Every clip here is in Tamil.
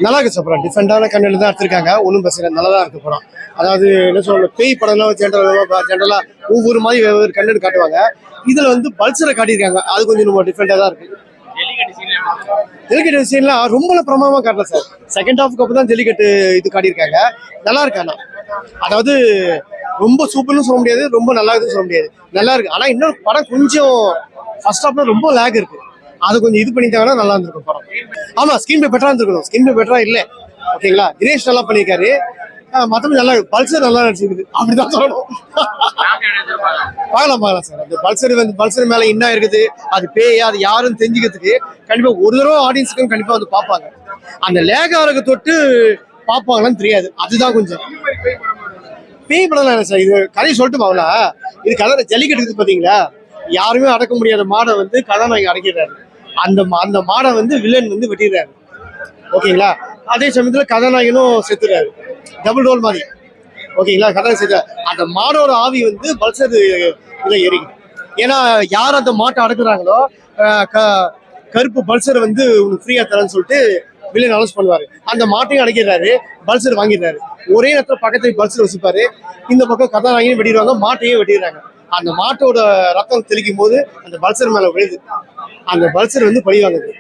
நல்லா இருக்கு சார். படம் டிஃப்ரெண்டான கண்டென்ட் தான் எடுத்திருக்காங்க. ஒன்றும் பிரச்சனை, நல்லா தான் இருக்கு படம். அதாவது என்ன சொல்ற, பேய் படம்லாம் ஜென்ரலா ஒவ்வொரு மாதிரி வெவ்வேறு கண்டென்ட் காட்டுவாங்க. இதுல வந்து பல்சரை காட்டியிருக்காங்க. அது கொஞ்சம் நம்ம டிஃப்ரெண்டா தான் இருக்கு. ஜல்லிக்கட்டு சீன்லாம் ரொம்ப பிரமாதமா காட்டல சார். செகண்ட் ஹாஃப்க்கு அப்புறம் தான் ஜல்லிக்கட்டு இது காட்டியிருக்காங்க. நல்லா இருக்கு. ஆனா அதாவது ரொம்ப சூப்பர்னு சொல்ல முடியாது, ரொம்ப நல்லா இருக்குன்னு சொல்ல முடியாது. நல்லா இருக்கு. ஆனா இன்னும் படம் கொஞ்சம் ஃபர்ஸ்ட் ஹாஃப்ல ரொம்ப லேக் இருக்கு. அது கொஞ்சம் இது பண்ணிட்டாங்கன்னா நல்லா இருந்திருக்கும் படம். ஆமா, ஸ்கிரீன் பிளே பெட்டரா இருந்திருக்கணும். ஸ்கிரீன் பிளே பெட்டரா இல்ல. ஓகேங்களா, தினேஷ் நல்லா பண்ணியிருக்காரு. மற்றபடி நல்லா இருக்கு. பல்சர் நல்லா நடிச்சிருக்குது அப்படிதான் சொல்லணும். பார்க்கலாம் சார். அந்த பல்சர் மேல என்ன இருக்குது, அது பேயா அது யாருன்னு தெரிஞ்சுக்கிறதுக்கு கண்டிப்பா ஒரு தடவை ஆடியன்ஸுக்கும் கண்டிப்பா வந்து பார்ப்பாங்க. அந்த லேகாரக தொட்டு பார்ப்பாங்களான்னு தெரியாது. அதுதான் கொஞ்சம் பேய் படம் இல்லை சார். இது கதையை சொல்லிட்டு பாவலா. இது கதை ஜல்லிக்கட்டு பாத்தீங்களா, யாருமே அடக்க முடியாத மாடை வந்து கதாநாயகன் அடக்கிறாரு. அந்த மாடை வந்து வில்லன் வந்து வெட்டிடுறாரு. ஓகேங்களா, அதே சமயத்துல கதாநாயகனும் செத்துறாரு. டபுள் ரோல் மாதிரி. ஓகேங்களா, கதை செத்து அந்த மாடோட ஆவி வந்து பல்சர் இதை எரிக்குது. ஏன்னா யார் அந்த மாட்டை அடக்குறாங்களோ கருப்பு பல்சரை வந்து ஃப்ரீயா தரேன்னு சொல்லிட்டு வில்லன் அனௌன்ஸ் பண்ணுவாரு. அந்த மாட்டையும் அடைக்கிறாரு, பல்சர் வாங்கிடுறாரு. ஒரே நேரத்துல பக்கத்துல பல்சர் வச்சுப்பாரு. இந்த பக்கம் கதாநாயகனும் வெட்டிடுவாங்க, மாட்டையும் வெட்டிடுறாங்க. அந்த மாட்டோட ரத்தம் தெளிக்கும் போது அந்த பல்சர் மேல விழுது. அந்த பல்சர் வந்து பழி வாங்குது.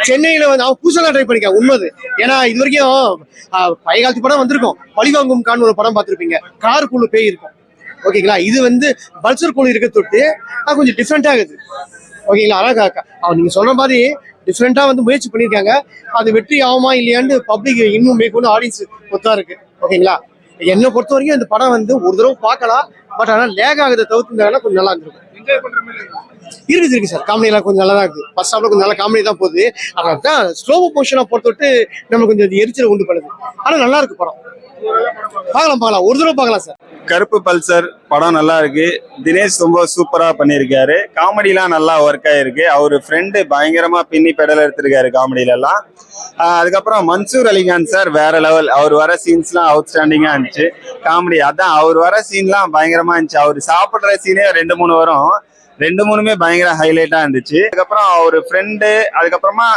சென்னையில வந்து அவன் பூசெல்லாம் ட்ரை பண்ணிக்க உண்மது. ஏன்னா இது வரைக்கும் பழைய காலத்து படம் வந்திருக்கும். பழிவாங்கும் கான் ஒரு படம் பார்த்துருப்பீங்க, காருக்குள்ள பேய் இருக்கும். ஓகேங்களா, இது வந்து பல்சர் குழு இருக்க தொட்டு கொஞ்சம் டிஃப்ரெண்டா இருக்குது. ஓகேங்களா, அழகா அவன் நீங்க சொல்ற மாதிரி டிஃப்ரெண்டா வந்து முயற்சி பண்ணியிருக்காங்க. அது வெற்றி ஆகுமா இல்லையான்னு பப்ளிக் இன்னும் மேற்கொண்டு ஆடியன்ஸ் பொறுத்தா இருக்கு. ஓகேங்களா, என்னை பொறுத்த வரைக்கும் இந்த படம் வந்து ஒரு தடவை பார்க்கலாம். பட் ஆனால் லேக் ஆகுதை தவிர்த்துருந்தாங்கன்னா கொஞ்சம் நல்லா இருந்திருக்கும். இருக்கு சார். காமெடி எல்லாம் கொஞ்சம் நல்லா தான் இருக்கு. ஃபர்ஸ்ட் ஹாஃப்ல கொஞ்சம் நல்லா காமெடி தான் போகுது. அதான் ஸ்லோ மோஷனா பொறுத்தவிட்டு நம்ம கொஞ்சம் எரிச்சல் உண்டு பண்ணுது. ஆனா நல்லா இருக்கு படம். பார்க்கலாம், ஒரு தடவை பார்க்கலாம் சார். கருப்பு பல்சர் படம் நல்லா இருக்கு. தினேஷ் ரொம்ப சூப்பரா பண்ணியிருக்காரு. காமெடிலாம் நல்லா ஒர்க் ஆயிருக்கு. அவரு ஃப்ரெண்டு பயங்கரமா பின்னி பெடல் எடுத்திருக்காரு காமெடியில எல்லாம். அதுக்கப்புறம் மன்சூர் அலிகான் சார் வேற லெவல். அவர் வர சீன்ஸ்லாம் அவுட்ஸ்டாண்டிங்கா இருந்துச்சு. காமெடி அதான் அவர் வர சீன்லாம் பயங்கரமா இருந்துச்சு. அவர் சாப்பிடுற சீனே 2-3 வரும். 2-3மே பயங்கர ஹைலைட்டா இருந்துச்சு. அதுக்கப்புறம் அவரு ஃப்ரெண்டு, அதுக்கப்புறமா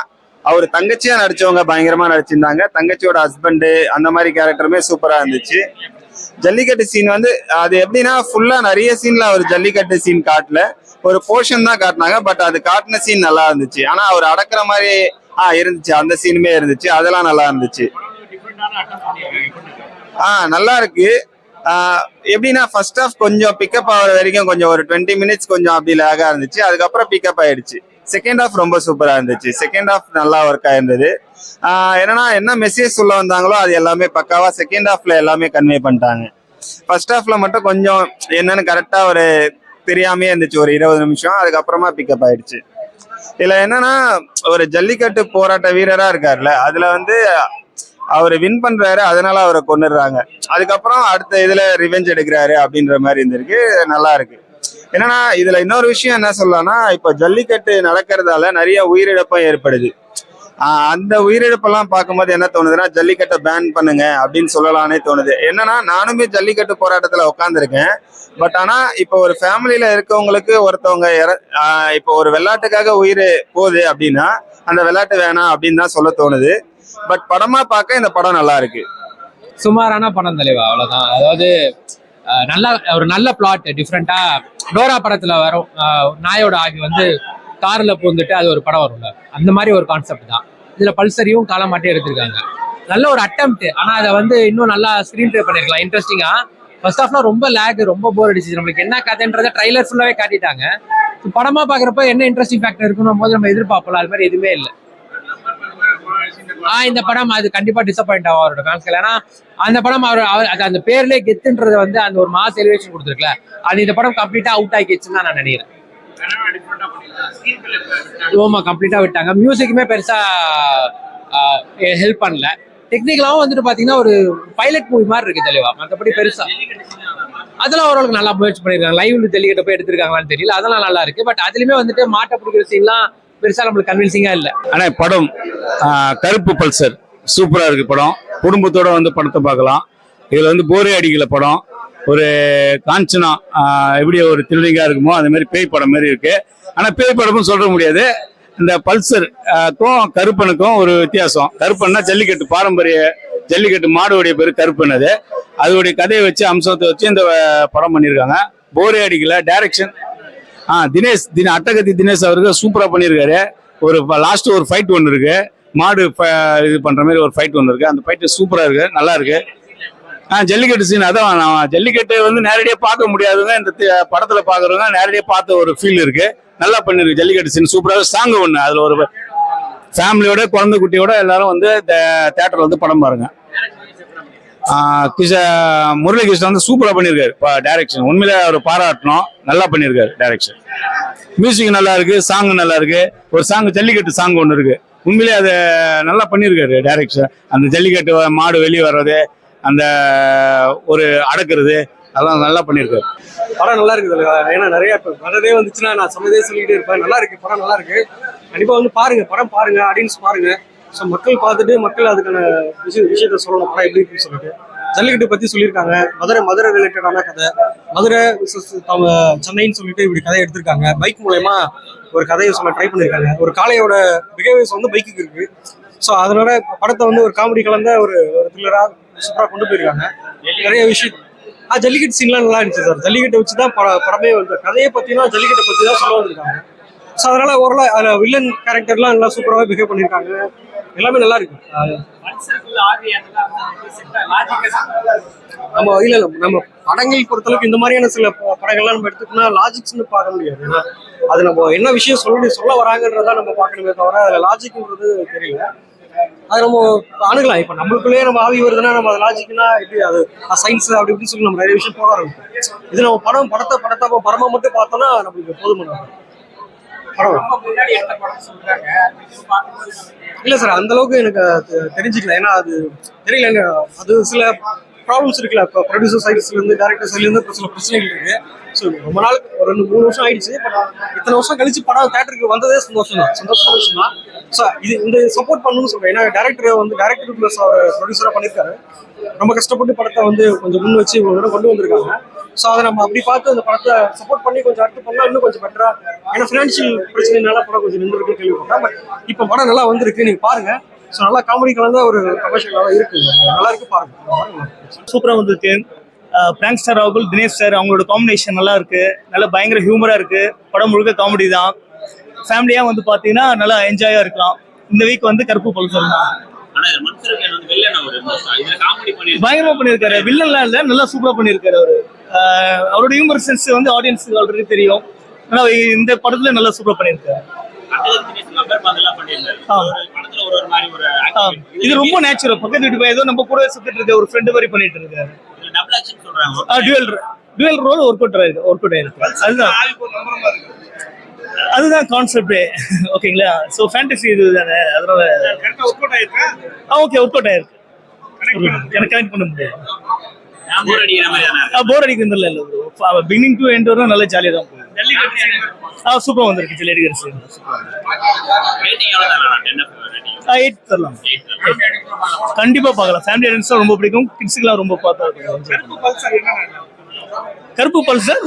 அவர் தங்கச்சியா நடிச்சவங்க பயங்கரமா நடிச்சிருந்தாங்க. தங்கச்சியோட ஹஸ்பண்டு, அந்த மாதிரி கேரக்டருமே சூப்பரா இருந்துச்சு. ஜல்லிக்கட்டு சீன் வந்து அது எப்படின்னா ஃபுல்லா நிறைய சீன்ல அவர் ஜல்லிக்கட்டு சீன் காட்டல, ஒரு போர்ஷன் தான் காட்டினாங்க. பட் அது காட்டின சீன் நல்லா இருந்துச்சு. ஆனா அவர் அடக்குற மாதிரி இருந்துச்சு. அந்த சீனுமே இருந்துச்சு, அதெல்லாம் நல்லா இருந்துச்சு. நல்லா இருக்கு. எப்படின்னா ஃபர்ஸ்ட் ஹாஃப் கொஞ்சம் பிக்கப் ஆகிற வரைக்கும் கொஞ்சம் ஒரு 20 மினிட்ஸ் கொஞ்சம் அப்படி லேகா இருந்துச்சு. அதுக்கப்புறம் பிக்கப் ஆயிடுச்சு. செகண்ட் ஹாஃப் ரொம்ப சூப்பரா இருந்துச்சு. செகண்ட் ஹாஃப் நல்லா ஒர்க் ஆயிருந்தது. என்னன்னா என்ன மெசேஜ் சொல்ல வந்தாங்களோ அது எல்லாமே பக்காவா செகண்ட் ஹாஃப்ல எல்லாமே கன்வே பண்ணிட்டாங்க. ஃபர்ஸ்ட் ஹாஃப்ல மட்டும் கொஞ்சம் என்னன்னு கரெக்டா ஒரு தெரியாமே இருந்துச்சு, ஒரு 20 நிமிஷம். அதுக்கப்புறமா பிக்கப் ஆயிடுச்சு. இதுல என்னன்னா ஒரு ஜல்லிக்கட்டு போராட்ட வீரரா இருக்காருல்ல, அதுல வந்து அவரு வின் பண்றாரு, அதனால அவரை கொண்டுடுறாங்க. அதுக்கப்புறம் அடுத்த இதுல ரிவெஞ்ச் எடுக்கிறாரு அப்படின்ற மாதிரி இருந்திருக்கு. நல்லா இருக்கு. என்னன்னா இதுல இன்னொரு விஷயம் என்ன சொல்லலாம்னா, இப்ப ஜல்லிக்கட்டு நடக்கிறதால நிறைய உயிரிழப்பும் ஏற்படுது. அந்த உயிரிழப்பெல்லாம் பார்க்கும்போது என்ன தோணுதுன்னா, ஜல்லிக்கட்டை பேன் பண்ணுங்க அப்படின்னு சொல்லலாம்னே தோணுது. என்னன்னா நானுமே ஜல்லிக்கட்டு போராட்டத்துல உட்காந்துருக்கேன். பட் ஆனா இப்போ ஒரு ஃபேமிலியில இருக்கவங்களுக்கு ஒருத்தவங்க இப்போ ஒரு விளையாட்டுக்காக உயிர் போகுது அப்படின்னா அந்த விளையாட்டு வேணாம் அப்படின்னு தான் சொல்ல தோணுது. பட் படமா பார்க்க இந்த படம் நல்லா இருக்கு. சுமாரான படம் தலைவா, அவ்வளவுதான். அதாவது நல்ல ஒரு நல்ல பிளாட். டிஃப்ரெண்டா டோரா படத்துல வரும், நாயோட ஆகி வந்து கார்ல பூந்துட்டு அது ஒரு படம் வரும்ல, அந்த மாதிரி ஒரு கான்செப்ட் தான். இதுல பல்சரியும் காலமாட்டியும் எடுத்திருக்காங்க. நல்ல ஒரு அட்டெம்ப்ட். ஆனா அதை வந்து இன்னும் நல்லா ஸ்கிரீன் ப்ளே பண்ணிருக்கலாம் இன்ட்ரெஸ்டிங்கா. ஃபர்ஸ்ட் ஹாஃப்லாம் ரொம்ப லேக், ரொம்ப போர் அடிச்சு. நம்மளுக்கு என்ன கதைன்றத ட்ரைலர் ஃபுல்லாவே காட்டிட்டாங்க. படமா பாக்குறப்ப என்ன இன்ட்ரெஸ்டிங் ஃபேக்டர் இருக்குன்னு போது நம்ம எதிர்பார்ப்போம், அது மாதிரி எதுவுமே இல்லை. இந்த படம் அது கண்டிப்பா டிசப்பாயிண்ட் ஆகும் அவரோட ஃபேன்ஸ்கள். ஏன்னா அந்த படம் அவர் அந்த பேர்லயே கெத்துன்றது வந்து அந்த ஒரு மாஸ் எலிவேஷன் கொடுத்துருக்கல, அது இந்த படம் கம்ப்ளீட்டா அவுட் ஆகிடுச்சுன்னு தான் நான் நினைக்கிறேன். கம்ப்ளீட்டா விட்டாங்க. மியூசிக்குமே பெருசா ஹெல்ப் பண்ணல. டெக்னிக்கலாவும் வந்துட்டு பாத்தீங்கன்னா ஒரு பைலட் மூவி மாதிரி இருக்கு தெளிவா. மற்றபடி பெருசா அதெல்லாம் ஓரளவுக்கு நல்லா முயற்சி பண்ணிருக்காங்க. லைவ்ல ஜல்லிக்கட்டு போய் எடுத்திருக்காங்களான்னு தெரியல, அதெல்லாம் நல்லா இருக்கு. பட் அதுலயுமே வந்துட்டு மாட்டை பிடிக்கிற சீன்லாம் பெருசா நம்மளுக்கு கன்வின்சிங்கா இல்ல. ஆனா படம் கருப்பு பல்சர் சூப்பரா இருக்கு. படம் குடும்பத்தோட வந்து படத்தை பார்க்கலாம். இதுல வந்து போரே அடிக்கல படம். ஒரு காஞ்சனா எப்படி ஒரு த்ரில்லிங்கா இருக்குமோ அது மாதிரி பேய் படம் மாதிரி இருக்கு. ஆனா பேய் படமும் சொல்ல முடியாது, இந்த பல்சருக்கும் கருப்பனுக்கும் ஒரு வித்தியாசம். கருப்பன்னா ஜல்லிக்கட்டு, பாரம்பரிய ஜல்லிக்கட்டு மாடுடைய பேரு கருப்பன். அதோடைய கதையை வச்சு அம்சத்தை வச்சு இந்த படம் பண்ணியிருக்காங்க. போரே அடிக்கல. டைரக்ஷன் தினேஷ் அட்டகத்தி தினேஷ் அவருக்கு சூப்பரா பண்ணியிருக்காரு. ஒரு லாஸ்ட் ஒரு ஃபைட் ஒன்று இருக்கு, மாடு இது பண்ற மாதிரி ஒரு ஃபைட் ஒன்று இருக்கு. அந்த ஃபைட் சூப்பரா இருக்கு, நல்லா இருக்கு. ஜல்லிக்கட்டு சீன் அதான், ஜல்லிக்கட்டு வந்து நேரடியாக பார்க்க முடியாதுங்க, இந்த படத்துல பாக்குறவங்க நேரடியாக பார்த்த ஒரு ஃபீல் இருக்கு. நல்லா பண்ணிருக்கு. ஜல்லிக்கட்டு சீன் சூப்பராக. சாங் ஒன்று, அதுல ஒரு ஃபேமிலியோட குழந்தை குட்டியோட எல்லாரும் வந்து தியேட்டர்ல வந்து படம் பாருங்க. முரளிகிருஷ்ணன் வந்து சூப்பரா பண்ணியிருக்காரு. டைரக்ஷன் உண்மையிலே அவர் பாராட்டணும், நல்லா பண்ணியிருக்காரு டைரக்ஷன். மியூசிக் நல்லா இருக்கு, சாங் நல்லா இருக்கு. ஒரு சாங் ஜல்லிக்கட்டு சாங் ஒன்று இருக்கு, உண்மையிலே அதை நல்லா பண்ணியிருக்காரு டைரக்ஷன். அந்த ஜல்லிக்கட்டு மாடு வெளியே வர்றது, அந்த ஒரு அடக்குறது, அதெல்லாம் நல்லா பண்ணியிருக்காரு. படம் நல்லா இருக்குது. ஏன்னா நிறைய படமே வந்துச்சுன்னா நான் சமதே சொல்லிக்கிட்டே இருப்பேன். நல்லா இருக்கு, படம் நல்லா இருக்கு. கண்டிப்பா வந்து பாருங்க, படம் பாருங்க, ஆடியன்ஸ் பாருங்க. ஸோ மக்கள் பார்த்துட்டு மக்கள் அதுக்கான விஷயத்த சொல்லணும், படம் எப்படி இருக்குன்னு சொல்லிட்டு. ஜல்லிக்கட்டு பத்தி சொல்லியிருக்காங்க. மதுரை ரிலேட்டடான கதை, மதுரை அவங்க சென்னைன்னு சொல்லிட்டு இப்படி கதையை எடுத்திருக்காங்க. பைக் மூலயமா ஒரு கதையை சொல்ல ட்ரை பண்ணியிருக்காங்க. ஒரு காளையோட பிஹேவியர்ஸ் வந்து பைக்குக்கு இருக்கு. ஸோ அதனால படத்தை வந்து ஒரு காமெடி கலந்த ஒரு த்ரில்லரா சூப்பராக கொண்டு போயிருக்காங்க. நிறைய விஷயம் ஜல்லிக்கட்டு சீன்லாம் நல்லா இருந்துச்சு சார். ஜல்லிக்கட்டை வச்சு தான் படமே வந்து கதையை பற்றினா ஜல்லிக்கட்டை பற்றி தான் சொல்ல வந்திருக்காங்க. ஸோ அதனால ஓரளவு அதில் வில்லன் கேரக்டர்லாம் நல்லா சூப்பராகவே பிஹேவ் பண்ணியிருக்காங்க. எல்லாமே நல்லா இருக்கு. நம்ம இல்லை நம்ம படங்கள் பொறுத்தளவுக்கு இந்த மாதிரியான சில படங்கள்லாம் நம்ம எடுத்துக்கோன்னா லாஜிக்ஸ்னு பார்க்க முடியாது. ஏன்னா அது நம்ம என்ன விஷயம் சொல்ல வராங்கன்றதான் நம்ம பார்க்கணுமே தவிர அதில் லாஜிக்ன்றது தெரியல. அது நம்ம அணுகலாம். இப்போ நம்மளுக்குள்ளேயே நம்ம ஆவி வருதுன்னா நம்ம அது லாஜிக்னா எப்படி, அது சயின்ஸ் அப்படி இப்படின்னு சொல்லி நம்ம நிறைய விஷயம் போட ஆரம்பிக்கும். இது நம்ம படத்தை படமா மட்டும் பார்த்தோம்னா நம்மளுக்கு போதுமான படம். இல்லை சார், அந்த அளவுக்கு எனக்கு தெரிஞ்சுக்கல. ஏன்னா அது தெரியல, அது சில ப்ராப்ளம்ஸ் இருக்குல்ல. இப்போ ப்ரொடியூசர் சைட்ஸ்லேருந்து டேரக்டர் சைட்லேருந்து சில பிரச்சனைகள் இருக்கு. ஸோ ரொம்ப நாள் ஒரு 2-3 வருஷம் ஆயிடுச்சு. பட் இத்தனை வருஷம் கழிச்சு படம் தேட்டருக்கு வந்ததே சந்தோஷமான விஷயம் தான். ஸோ இந்த சப்போர்ட் பண்ணணும்னு சொல்றேன். ஏன்னா டேரக்டர் பிளஸ் அவர் ப்ரொடியூசராக பண்ணியிருக்காரு. ரொம்ப கஷ்டப்பட்டு படத்தை வந்து கொஞ்சம் முன் வச்சு இவ்வளோ தூரம் கொண்டு வந்திருக்காங்க. ஸோ அதை நம்ம அப்படி பார்த்து அந்த படத்தை சப்போர்ட் பண்ணி கொஞ்சம் அடுத்து பண்ணால் இன்னும் கொஞ்சம் பெட்டரா. ஏன்னா ஃபினான்ஷியல் பிரச்சனைனால படம் கொஞ்சம் நின்று இருக்குன்னு கேள்விப்பட்டேன். பட் இப்போ படம் நல்லா வந்திருக்கு, நீங்க பாருங்க. ஸோ நல்லா காமெடி கலந்த ஒரு கமர்ஷியலாக இருக்கு, நல்லா இருக்கு, பாருங்க. சூப்பராக வந்திருக்கு. பிராங்க் ஸ்டார் ராகுல், தினேஷ் சார் அவங்களோட காம்பினேஷன் நல்லா இருக்கு. நல்லா பயங்கர ஹியூமரா இருக்கு. படம் முழுக்க காமெடி தான். ஃபேமிலியா வந்து பாத்தீங்கன்னா நல்லா என்ஜாயா இருக்கலாம். இந்த வீக் வந்து கருப்பு பல்சர் தான் பயங்கரமா பண்ணியிருக்காரு. வில்லன்லாம் இல்ல, நல்லா சூப்பரா பண்ணியிருக்காரு. அவரோட ஹியூமர் சென்ஸ் வந்து ஆடியன்ஸுக்கு ஆல்ரெடி தெரியும். ஆனா இந்த படத்துல நல்லா சூப்பரா பண்ணியிருக்காரு. இது ரொம்ப நேச்சுரல். பக்கத்து வீட்டு ஏதோ நம்ம கூட சுத்திட்டு இருக்க ஒரு ஃப்ரெண்ட் மாதிரி பண்ணிட்டு இருக்காரு. டுவல் ரோல் ஒர்க் அவுட் ஆயிருக்கு. அதுதான் கான்செப்ட். ஓகேங்களா? சோ ஃபேண்டசி இது தானே, அதனால ஓகே ஒர்க் அவுட் ஆயிருக்கு. எனக்கு கனெக்ட் பண்ண முடியாது. போர் அடிக்கிறது இல்ல. பிகினிங் டு எண்ட் வரை நல்ல ஜாலியா தான் போகுது. சூப்பரா வந்திருக்கு. ஜல்லிக்கட்டு 8 தரலாம். கண்டிப்பா பார்க்கலாம். ஃபேமிலி ஆடியன்ஸ் ரொம்ப பிடிக்கும். கிட்ஸுக்குலாம் ரொம்ப பார்த்தா. கருப்பு பல்சர்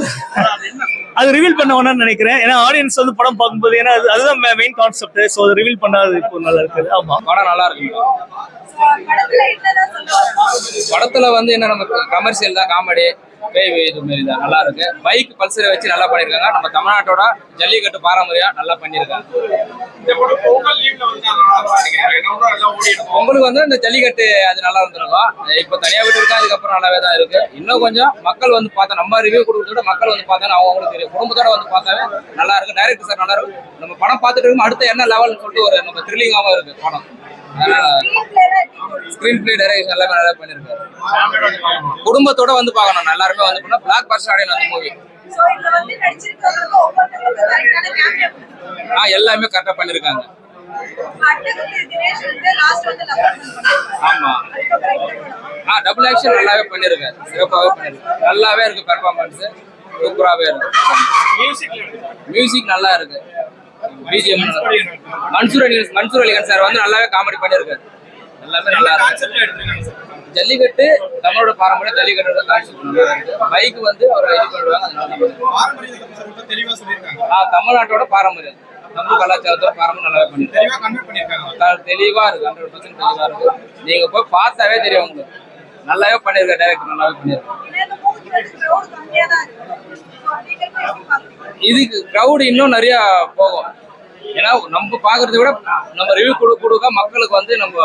அது ரிவீல் பண்ண வேணாம்னு நினைக்கிறேன். ஏன்னா ஆடியன்ஸ் வந்து படம் பார்க்கும்போது, ஏன்னா அதுதான் மெயின் கான்செப்ட். ஸோ அதை ரிவீல் பண்ணாது இப்போ நல்லா இருக்குது. ஆமா, படம் நல்லா இருக்கு. படத்துல வந்து என்ன, நம்ம கமர்ஷியல் தான், காமெடி இது மாரி தான், நல்லா இருக்கு. பைக் பல்சரை வச்சு நல்லா பண்ணியிருக்காங்க. நம்ம தமிழ்நாட்டோட ஜல்லிக்கட்டு பாரம்பரியம் நல்லா பண்ணியிருக்காங்க. உங்களுக்கு வந்து இந்த ஜல்லிக்கட்டு அது நல்லா இருந்திருக்கும். இப்போ தனியாக விட்டு இருக்கா, அதுக்கப்புறம் நல்லாவே தான் இருக்கு. இன்னும் கொஞ்சம் மக்கள் வந்து பார்த்தா, நம்ம ரிவ்யூ கொடுக்கறத மக்கள் வந்து பார்த்தா அவங்களுக்கு தெரியும். குடும்பத்தோட வந்து பார்த்தாவே நல்லா இருக்கு. டைரக்டர் சார் நல்லா இருக்கும். நம்ம படம் பார்த்துட்டு இருக்கும் அடுத்த என்ன லெவல்னு சொல்லிட்டு ஒரு நம்ம த்ரில்லிங்காகவும் இருக்கு படம். ஸ்கிரீன் பிளே டைரக்ஷன் எல்லாமே நல்லா பண்ணிருக்காரு. குடும்பத்தோட வந்து பார்க்கணும், எல்லாருமே வந்து பண்ணா பிளாக் பஸ்டர் ஆடியன் அந்த மூவி. எல்லாமே கரெக்டா பண்ணிருக்காங்க. ஆமா, டபுள் ஆக்ஷன் நல்லாவே பண்ணிருக்காரு. சிறப்பாகவே பண்ணிருக்காரு. நல்லாவே இருக்கு. பெர்ஃபார்மன்ஸ் சூப்பராகவே இருக்கு. மியூசிக் நல்லா இருக்கு. பிஜிஎம் மன்சூர் அலிகான் சார் வந்து நல்லாவே காமெடி பண்ணிருக்காரு. எல்லாமே நல்லா இருக்கு. ஜல்லிக்கட்டு தமிழோட பாரம்பரிய ஜல்லிக்கட்டோட கான்செப்ட். பைக் வந்து அவர் இது பண்ணுவாங்க. தமிழ்நாட்டோட பாரம்பரியம், தமிழ் கலாச்சாரத்தோட பாரம்பரியம் நல்லாவே பண்ணிருக்காங்க. தெளிவா இருக்கு, 100% தெளிவா இருக்கு. நீங்க போய் பார்த்தாவே தெரியும் உங்களுக்கு. நல்லாவே பண்ணிருக்காரு, டைரக்டர் நல்லாவே பண்ணிருக்காரு. இதுக்கு கிரௌட் இன்னும் நிறைய போகும். ஏன்னா நம்ம பாக்குறத விட நம்ம ரிவ்யூ கொடுக்க மக்களுக்கு வந்து நம்ம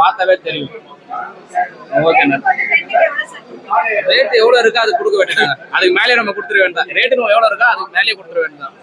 பார்த்தாவே தெரியும். ஓகே, ரேட் எவ்வளவு இருக்கோ அது கொடுக்க வேண்டியதாங்க. அதுக்கு மேலே நம்ம கொடுத்துட வேண்டாம். ரேட்டு எவ்வளவு இருக்கோ அதுக்கு மேலேயே கொடுத்துட வேண்டாம்.